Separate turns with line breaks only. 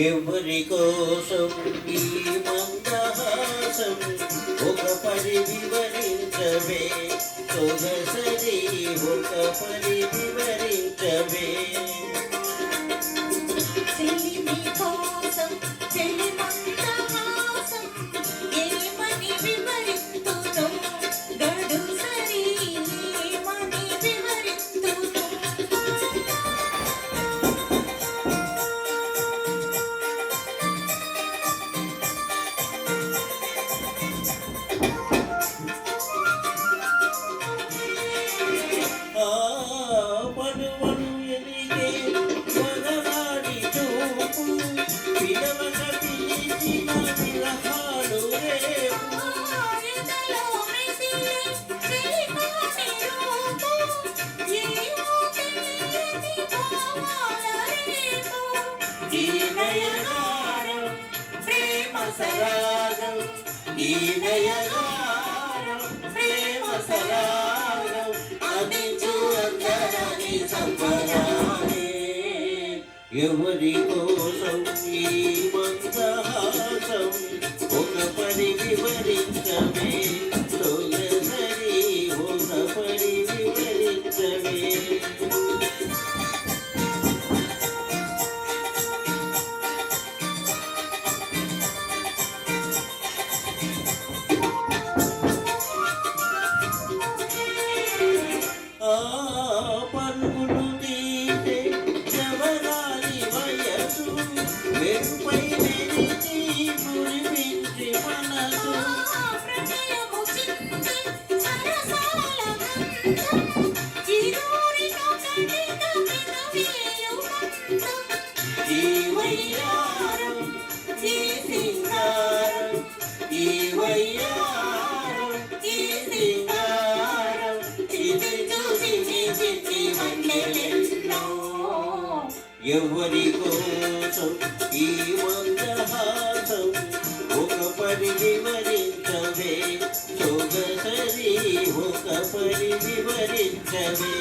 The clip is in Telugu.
ఎవరి కోసం ఈ మందహాసం ఒక పరి వివరించవే సొగసరి ఒక పరి వివరించవే
చెలిమి కోసం చెలి మందహాసం ఏమని వివరిస్తును గడు సరి ఏమని వివరిస్తును
పడువను ఎలిగే వరవాడి చూపు పిలవక పిలిచిన విరహాలు రేపు ఈ నయగారం ప్రేమ సరాగం ఈ నయగారం ప్రేమ సరాగం అందించు అందరని సంబరాలే ఎవరి కోసం ఈ మందహాసం ఒక పరి వివరించవే సొగసరి ఒక పరి వివరించవే పరుగులు తీసే జవరాలి వయసు వెరుపై మెరిచి మురిపించి మనసు ఈ వయ్యారం ఈ సింగారం ఈ వయ్యారం ఈ సింగారం ఇది చూసి చిట్టి వన్నెలెన్నో ఎవరి కోసం ఈ మందహాసం ఒక పరి వివరించవే సొగసరి ఒక పరి వివరించవే